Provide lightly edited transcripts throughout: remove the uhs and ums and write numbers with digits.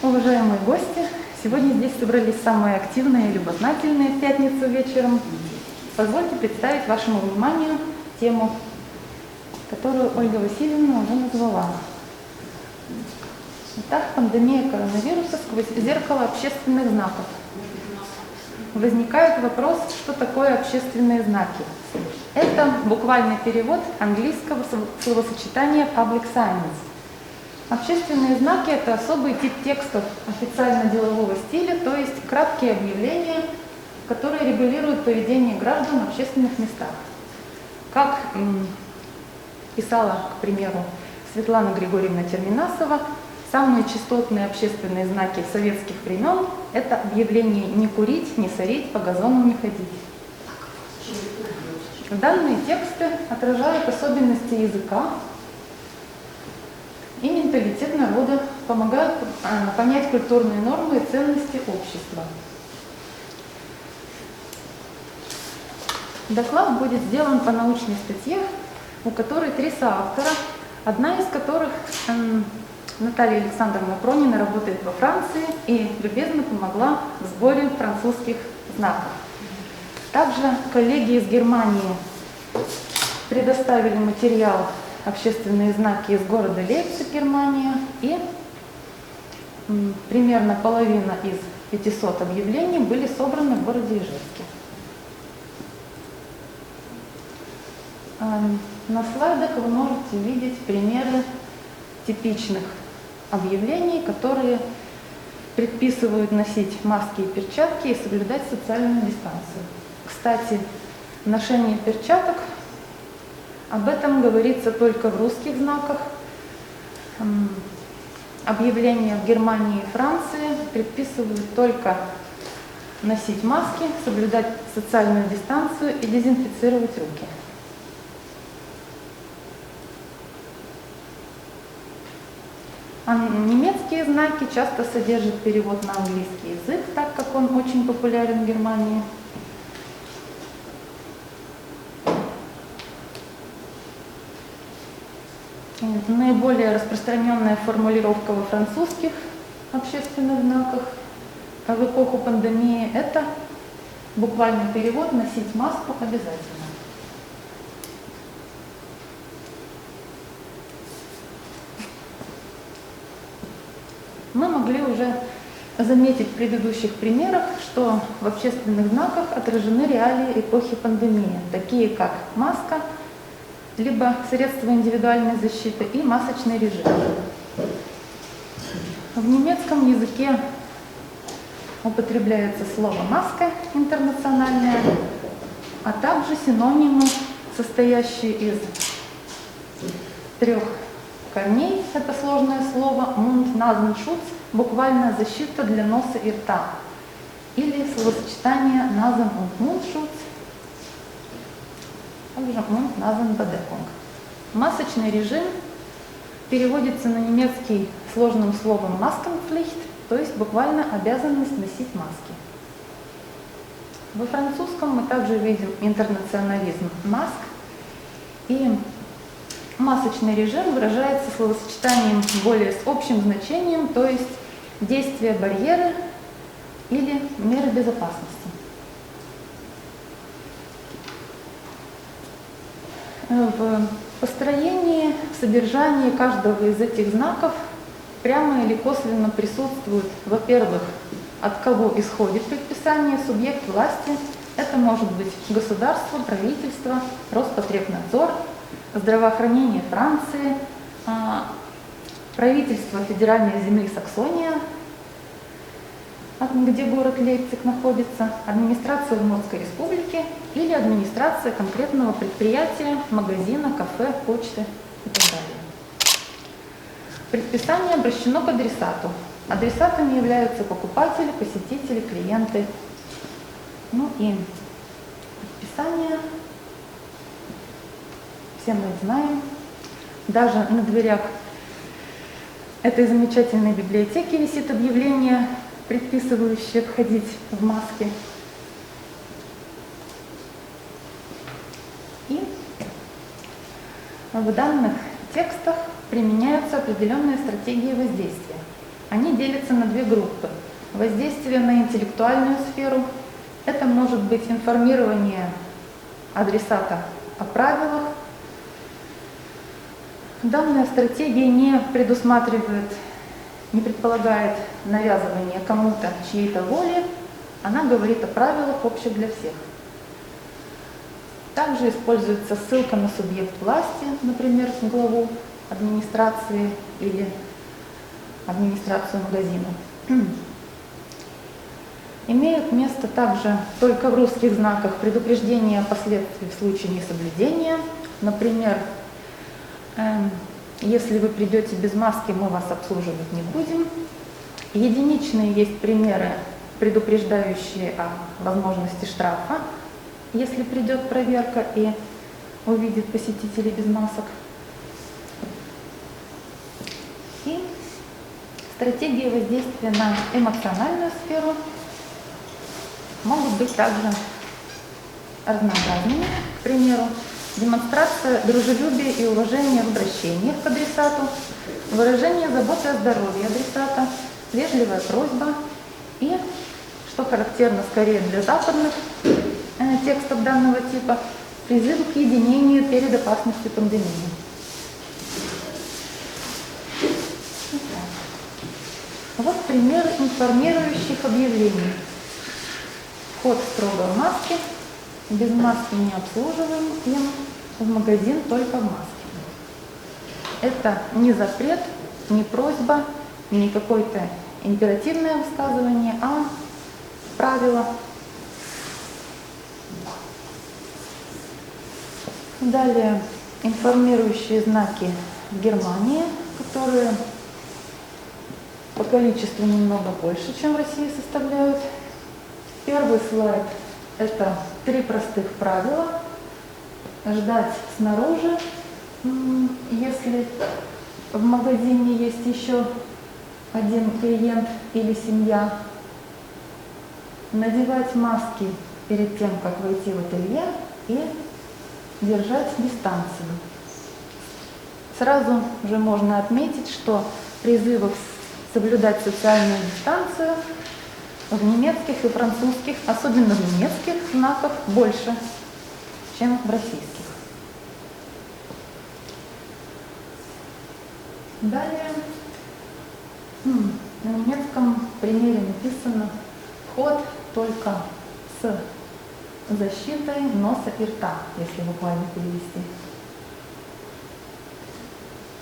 Уважаемые гости, сегодня здесь собрались самые активные и любознательные в пятницу вечером. Позвольте представить вашему вниманию тему, которую Ольга Васильевна уже назвала. Итак, пандемия коронавируса сквозь зеркало общественных знаков. Возникает вопрос, что такое общественные знаки. Это буквальный перевод английского словосочетания public signs. Общественные знаки – это особый тип текстов официально-делового стиля, то есть краткие объявления, которые регулируют поведение граждан в общественных местах. Как писала, к примеру, Светлана Григорьевна Терминасова, самые частотные общественные знаки советских времен – это объявление «не курить, не сорить, по газону не ходить». Данные тексты отражают особенности языка и менталитет народа, помогают понять культурные нормы и ценности общества. Доклад будет сделан по научной статье, у которой 3 соавтора, одна из которых, Наталья Александровна Пронина, работает во Франции и любезно помогла в сборе французских знаков. Также коллеги из Германии предоставили материал «Общественные знаки» из города Лейпциг, Германия, и примерно половина из 500 объявлений были собраны в городе Ижевске. На слайдах вы можете видеть примеры типичных объявлений, которые предписывают носить маски и перчатки и соблюдать социальную дистанцию. Кстати, ношение перчаток, об этом говорится только в русских знаках. Объявления в Германии и Франции предписывают только носить маски, соблюдать социальную дистанцию и дезинфицировать руки. А немецкие знаки часто содержат перевод на английский язык, так как он очень популярен в Германии. Наиболее распространенная формулировка во французских общественных знаках в эпоху пандемии – это буквальный перевод «носить маску обязательно». Мы могли уже заметить в предыдущих примерах, что в общественных знаках отражены реалии эпохи пандемии, такие как маска, либо средства индивидуальной защиты и масочный режим. В немецком языке употребляется слово «маска» интернациональное, а также синонимы, состоящие из 3 корней, это сложное слово «Mund-Nasen-Schutz», буквально «защита для носа и рта», или словосочетание «Nasen- und Mundschutz», также Mund-Nasen-Bedeckung. Масочный режим переводится на немецкий сложным словом «Maskenpflicht», то есть буквально обязанность носить маски. Во французском мы также видим интернационализм «маск», и масочный режим выражается словосочетанием более с общим значением, то есть действия барьеры или меры безопасности. В построении, в содержании каждого из этих знаков прямо или косвенно присутствует, во-первых, от кого исходит предписание, субъект власти. Это может быть государство, правительство, Роспотребнадзор, здравоохранение Франции, правительство федеральной земли Саксония, где город Лейпциг находится, администрация Удмуртской республики или администрация конкретного предприятия, магазина, кафе, почты и так далее. Предписание обращено к адресату. Адресатами являются покупатели, посетители, клиенты. Ну и предписание, все мы их знаем. Даже на дверях этой замечательной библиотеки висит объявление, предписывающее входить в маске. И в данных текстах применяются определенные стратегии воздействия. они делятся на две группы. Воздействие на интеллектуальную сферу. Это может быть информирование адресата о правилах. Данная стратегия не предполагает навязывание кому-то чьей-то воли. Она говорит о правилах общих для всех. Также используется ссылка на субъект власти, например, главу администрации или администрацию магазина. Имеют место также только в русских знаках предупреждения о последствиях в случае несоблюдения. Например, если вы придете без маски, мы вас обслуживать не будем. Единичные есть примеры, предупреждающие о возможности штрафа, если придет проверка и увидит посетителей без масок. И стратегии воздействия на эмоциональную сферу могут быть также разнообразными. К примеру, демонстрация дружелюбия и уважения в обращениях к адресату, выражение заботы о здоровье адресата, вежливая просьба и, что характерно скорее для западных текстов данного типа, призыв к единению перед опасностью пандемии. Вот пример информирующих объявлений. Вход строго в маске, без маски не обслуживаем, в магазин только в маске. Это не запрет, не просьба, не какое-то императивное высказывание, а правило. Далее информирующие знаки в Германии, которые по количеству немного больше, чем в России составляют. Первый слайд – это 3 простых правила. Ждать снаружи, если в магазине есть еще один клиент или семья. Надевать маски перед тем, как войти в ателье, и держать дистанцию. Сразу же можно отметить, что призывов соблюдать социальную дистанцию в немецких и французских, особенно в немецких знаках, больше, чем в российских. Далее на немецком примере написано «вход только с защитой носа и рта», если буквально перевести.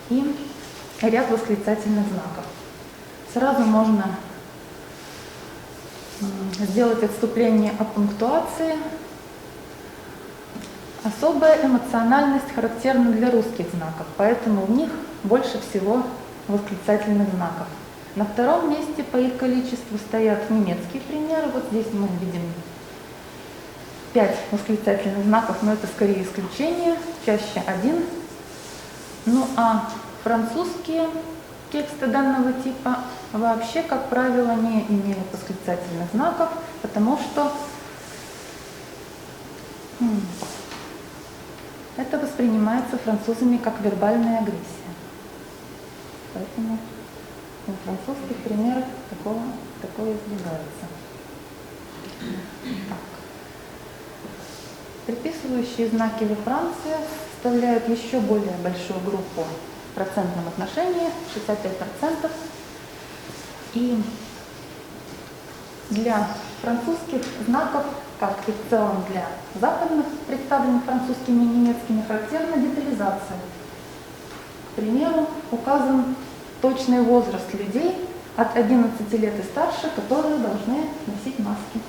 И ряд восклицательных знаков. Сразу можно сделать отступление о пунктуации. Особая эмоциональность характерна для русских знаков, поэтому в них больше всего восклицательных знаков. На втором месте по их количеству стоят немецкие примеры. Вот здесь мы видим 5 восклицательных знаков, но это скорее исключение, чаще 1. Ну а французские тексты данного типа вообще, как правило, не имеют восклицательных знаков, потому что это воспринимается французами как вербальная агрессия. Поэтому на французских примерах такое избегается. Так. Приписывающие знаки во Франции составляют еще более большую группу в процентном отношении, 65%. И для французских знаков, как и в целом для западных, представленных французскими и немецкими, характерна детализация. К примеру, указан точный возраст людей от 11 лет и старше, которые должны носить маски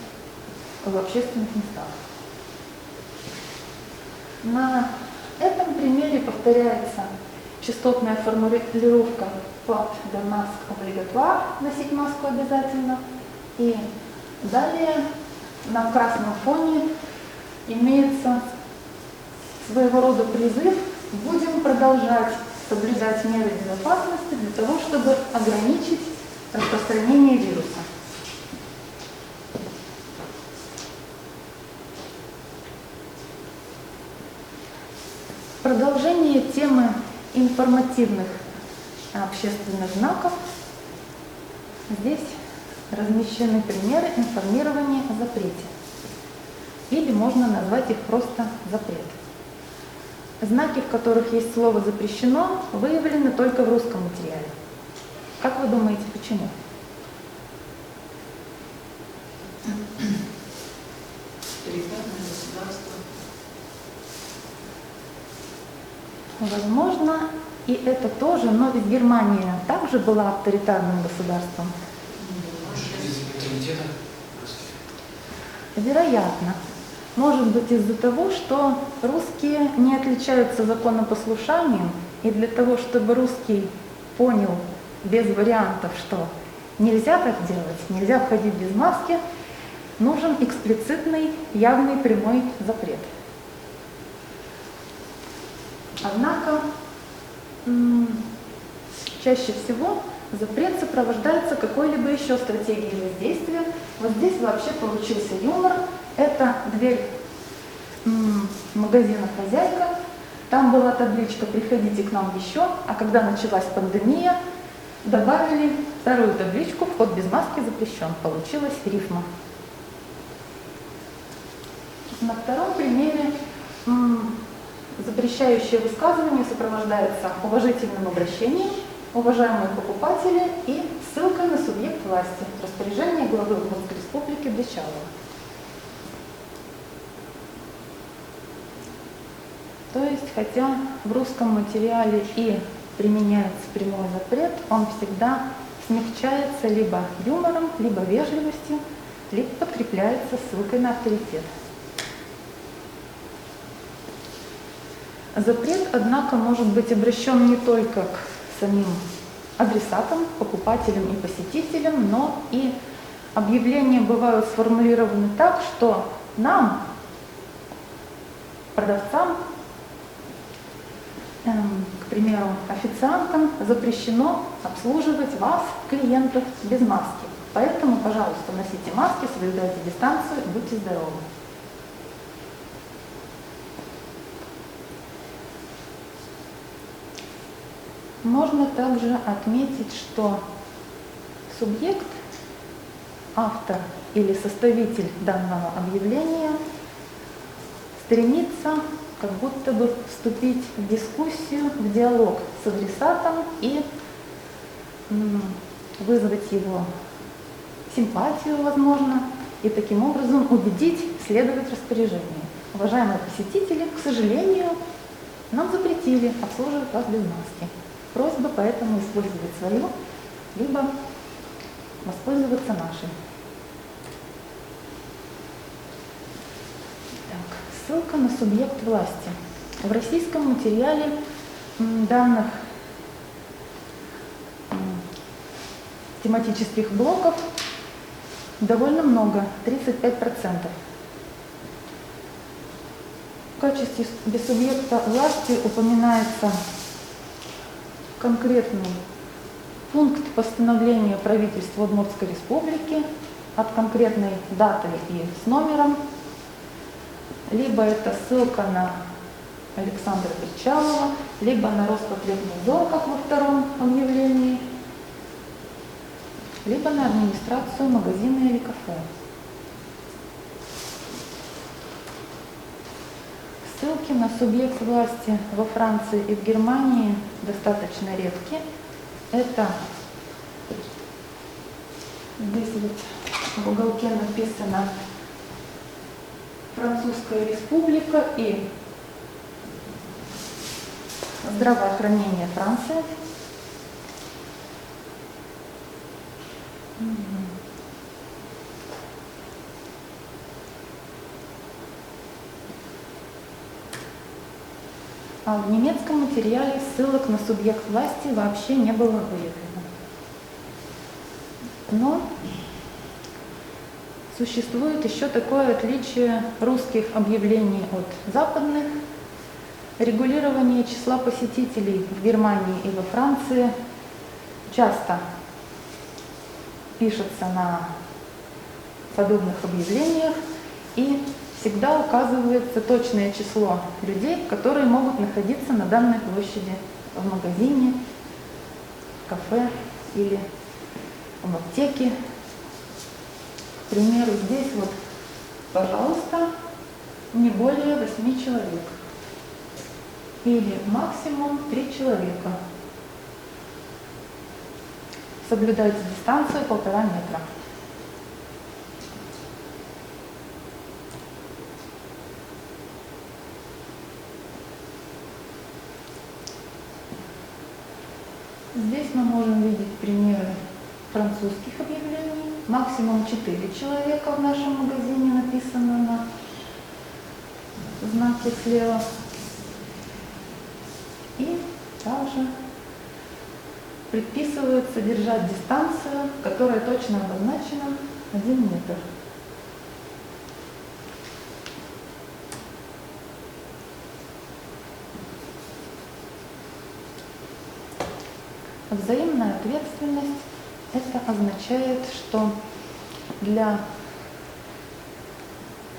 в общественных местах. На этом примере повторяется частотная формулировка «Port de masque obligatoire» – носить маску обязательно. И далее на красном фоне имеется своего рода призыв: будем продолжать соблюдать меры безопасности для того, чтобы ограничить распространение вируса. Продолжение темы информативных общественных знаков Здесь размещены примеры информирования о запрете. Или можно назвать их просто запрет. Знаки, в которых есть слово «запрещено», выявлены только в русском материале. Как вы думаете, почему? Авторитарное государство. Возможно, и это тоже, но ведь Германия также была авторитарным государством. Из менталитета русских. Вероятно. Может быть, из-за того, что русские не отличаются законопослушанием, и для того, чтобы русский понял без вариантов, что нельзя так делать, нельзя входить без маски, нужен эксплицитный, явный, прямой запрет. Однако, чаще всего запрет сопровождается какой-либо еще стратегией воздействия. Вот здесь вообще получился юмор. Это дверь магазина «Хозяйка». Там была табличка «Приходите к нам еще», а когда началась пандемия, добавили вторую табличку «Вход без маски запрещен». Получилась рифма. На втором примере запрещающее высказывание сопровождается уважительным обращением, уважаемые покупатели, и ссылкой на субъект власти, распоряжение главы Удмуртской республики Бричалова. То есть, хотя в русском материале и применяется прямой запрет, он всегда смягчается либо юмором, либо вежливостью, либо подкрепляется ссылкой на авторитет. Запрет, однако, может быть обращен не только к самим адресатам, покупателям и посетителям, но и объявления бывают сформулированы так, что нам, продавцам, к примеру, официантам, запрещено обслуживать вас, клиентов, без маски. Поэтому, пожалуйста, носите маски, соблюдайте дистанцию, будьте здоровы. Можно также отметить, что субъект, автор или составитель данного объявления стремится как будто бы вступить в дискуссию, в диалог с адресатом и вызвать его симпатию, возможно, и таким образом убедить следовать распоряжению. Уважаемые посетители, к сожалению, нам запретили обслуживать вас без маски. Просьба поэтому использовать свою, либо воспользоваться нашей. Так, ссылка на субъект власти. В российском материале данных тематических блоков довольно много, 35%. В качестве субъекта власти упоминается конкретный пункт постановления правительства Удмуртской республики от конкретной даты и с номером, либо это ссылка на Александра Бричалова, либо на Роспотребнадзор, как во втором объявлении, либо на администрацию магазина или кафе. Ссылки на субъект власти во Франции и в Германии достаточно редки. Это здесь вот в уголке написано Французская республика и здравоохранение Франции. А в немецком материале ссылок на субъект власти вообще не было выявлено. Но существует еще такое отличие русских объявлений от западных. Регулирование числа посетителей в Германии и во Франции часто пишется на подобных объявлениях, и всегда указывается точное число людей, которые могут находиться на данной площади в магазине, в кафе или в аптеке. К примеру, здесь вот, пожалуйста, не более 8 человек. Или максимум 3 человека. Соблюдайте дистанцию 1,5 метра. Здесь мы можем видеть примеры французских объявлений. Максимум 4 человека в нашем магазине написано на знаке слева. И также предписывается держать дистанцию, которая точно обозначена 1 метр. Взаимная ответственность – это означает, что для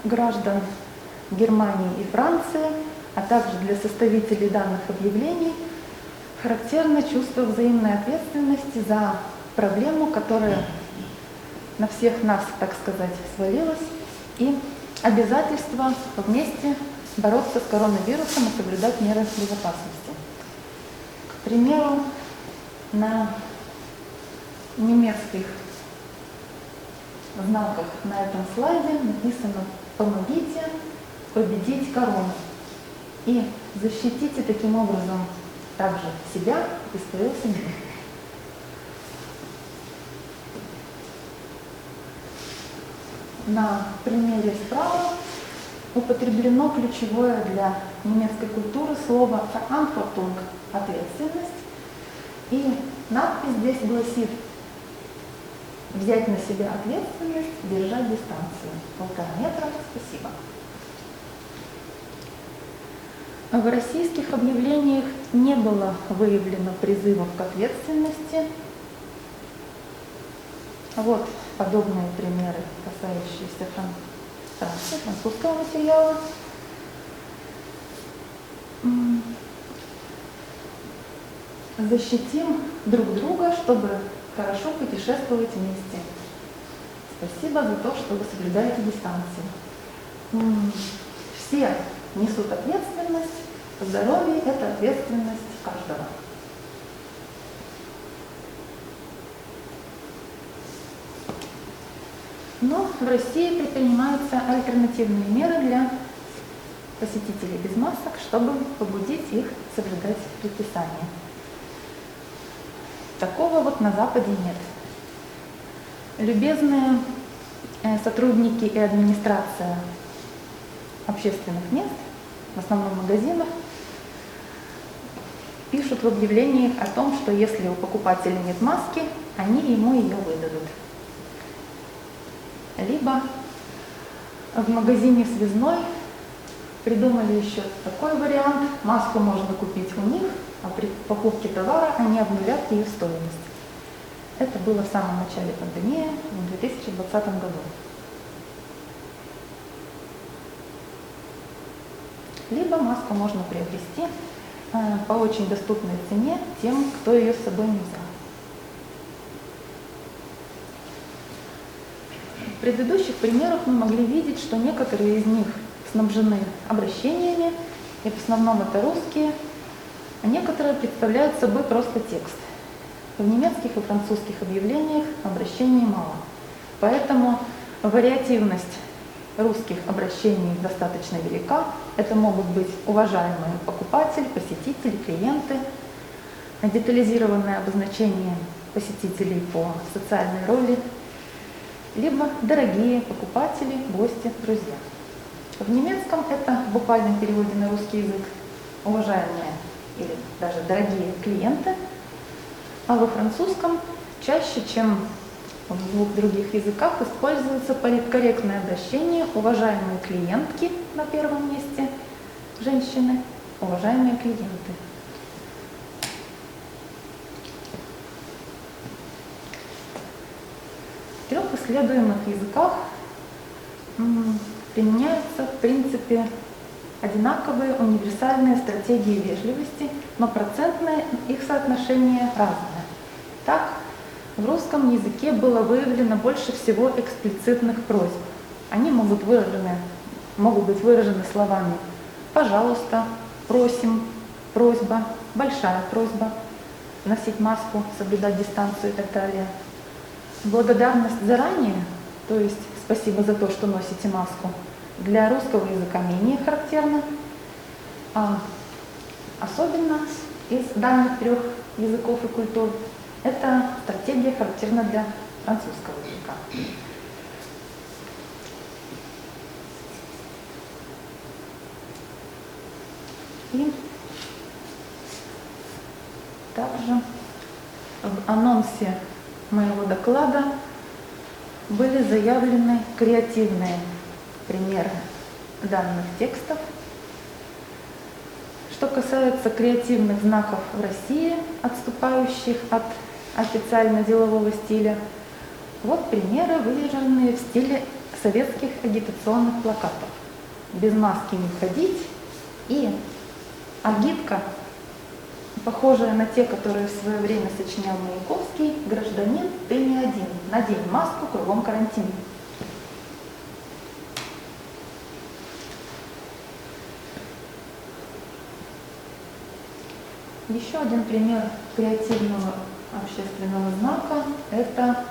граждан Германии и Франции, а также для составителей данных объявлений, характерно чувство взаимной ответственности за проблему, которая на всех нас, так сказать, свалилась, и обязательство вместе бороться с коронавирусом и соблюдать меры безопасности. К примеру, на немецких знаках на этом слайде написано «Помогите победить корону» и защитите таким образом также себя и свою семью. На примере справа употреблено ключевое для немецкой культуры слово «Verantwortung» – ответственность. И надпись здесь гласит: взять на себя ответственность, держать дистанцию 1,5 метра. Спасибо. В российских объявлениях не было выявлено призывов к ответственности. Вот подобные примеры, касающиеся французского материала. Защитим друг друга, чтобы хорошо путешествовать вместе. Спасибо за то, что вы соблюдаете дистанцию. Все несут ответственность. Здоровье – это ответственность каждого. Но в России предпринимаются альтернативные меры для посетителей без масок, чтобы побудить их соблюдать предписания. Такого вот на Западе нет. Любезные сотрудники и администрация общественных мест, в основном магазинов, пишут в объявлениях о том, что если у покупателя нет маски, они ему ее выдадут. Либо в магазине связной придумали еще такой вариант: маску можно купить у них, а при покупке товара они обнулят ее стоимость. Это было в самом начале пандемии, в 2020 году. Либо маску можно приобрести по очень доступной цене тем, кто ее с собой не взял. В предыдущих примерах мы могли видеть, что некоторые из них снабжены обращениями, и в основном это русские, а некоторые представляют собой просто текст. В немецких и французских объявлениях обращений мало. Поэтому вариативность русских обращений достаточно велика. Это могут быть уважаемые покупатель, посетитель, клиенты, детализированное обозначение посетителей по социальной роли, либо дорогие покупатели, гости, друзья. В немецком это в буквальном переводе на русский язык уважаемые или даже дорогие клиенты, а во французском чаще, чем в двух других языках, используется политкорректное обращение уважаемые клиентки на первом месте, женщины, уважаемые клиенты. В 3 исследуемых языках применяются, в принципе, одинаковые универсальные стратегии вежливости, но процентное их соотношение разное. Так, в русском языке было выявлено больше всего эксплицитных просьб. Они могут быть выражены словами «пожалуйста», «просим», «просьба», «большая просьба», «носить маску», «соблюдать дистанцию» и так далее. Благодарность заранее, то есть «спасибо за то, что носите маску», для русского языка менее характерна, а особенно из данных 3 языков и культур эта стратегия характерна для французского языка. И также в анонсе моего доклада были заявлены креативные примеры данных текстов. Что касается креативных знаков в России, отступающих от официально-делового стиля, вот примеры, выдержанные в стиле советских агитационных плакатов. «Без маски не ходить» и агитка, похожая на те, которые в свое время сочинял Маяковский: «Гражданин, ты не один, надень маску, кругом карантин». Еще один пример креативного общественного знака – это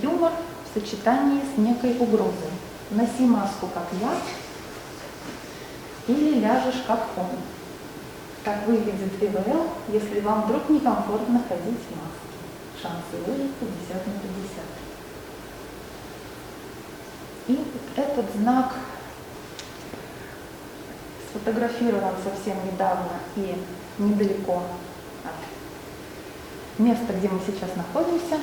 юмор в сочетании с некой угрозой. «Носи маску, как я», или «ляжешь, как он». Так выглядит ИВЛ, если вам вдруг некомфортно ходить в маске. Шансы выжить 50 на 50. И этот знак сфотографирован совсем недавно и недалеко от места, где мы сейчас находимся.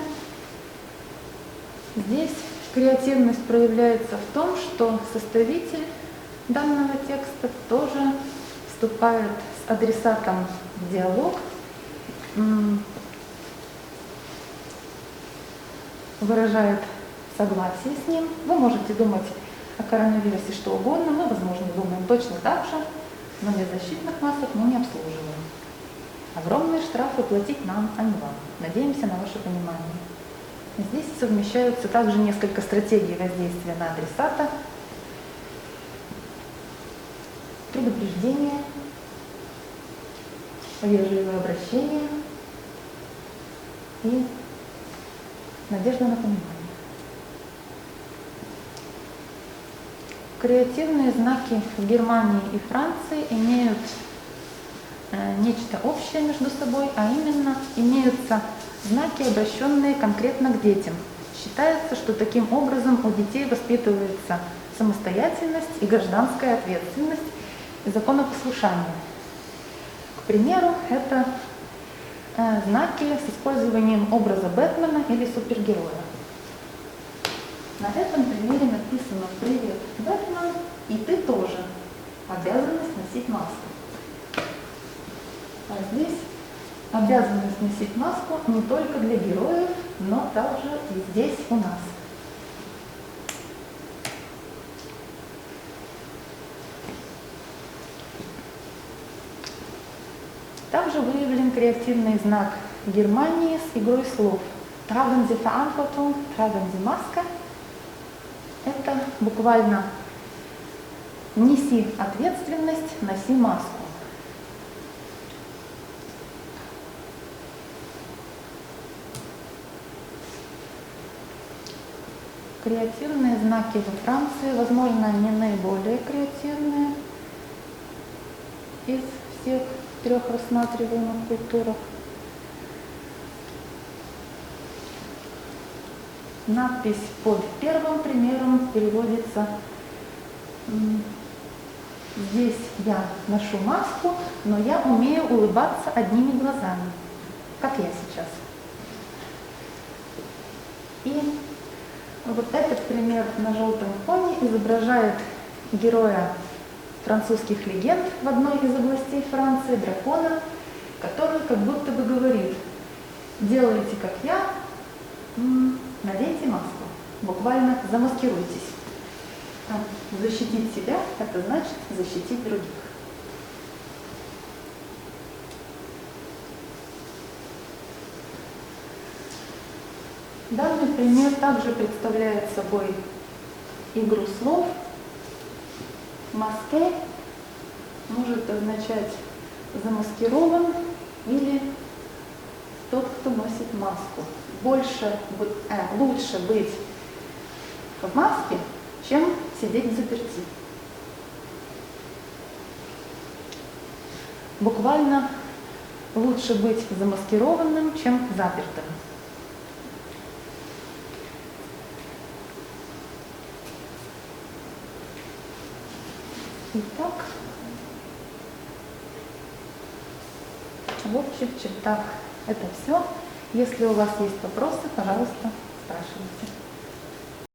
Здесь креативность проявляется в том, что составитель данного текста тоже вступает с адресатом в диалог, выражает согласие с ним. Вы можете думать о коронавирусе что угодно, мы, возможно, думаем точно так же, но без защитных масок мы не обслуживаем. Огромные штрафы платить нам, а не вам. Надеемся на ваше понимание. Здесь совмещаются также несколько стратегий воздействия на адресата: предупреждение, вежливое обращение и надежда на понимание. Креативные знаки в Германии и Франции имеют нечто общее между собой, а именно имеются знаки, обращенные конкретно к детям. Считается, что таким образом у детей воспитывается самостоятельность и гражданская ответственность и законопослушание. К примеру, это знаки с использованием образа Бэтмена или супергероя. На этом примере написано: «Привет, Бэтмен, и ты тоже. Обязанность носить маску». А здесь обязанность носить маску не только для героев, но также и здесь у нас. Также выявлен креативный знак Германии с игрой слов. «Tragen Sie Verantwortung, tragen Sie Maske». Это буквально «неси ответственность, носи маску». Креативные знаки во Франции, возможно, не наиболее креативные из всех 3 рассматриваемых культурах. Надпись под первым примером переводится: «Здесь я ношу маску, но я умею улыбаться одними глазами, как я сейчас». И вот этот пример на желтом фоне изображает героя французских легенд в одной из областей Франции, дракона, который как будто бы говорит: «Делайте, как я, наденьте маску, буквально замаскируйтесь». Защитить себя – это значит защитить других. Данный пример также представляет собой игру слов. Маске может означать замаскирован или тот, кто носит маску. Лучше быть в маске, чем сидеть взаперти. Буквально лучше быть замаскированным, чем запертым. Итак, в общих чертах это все. Если у вас есть вопросы, пожалуйста, спрашивайте.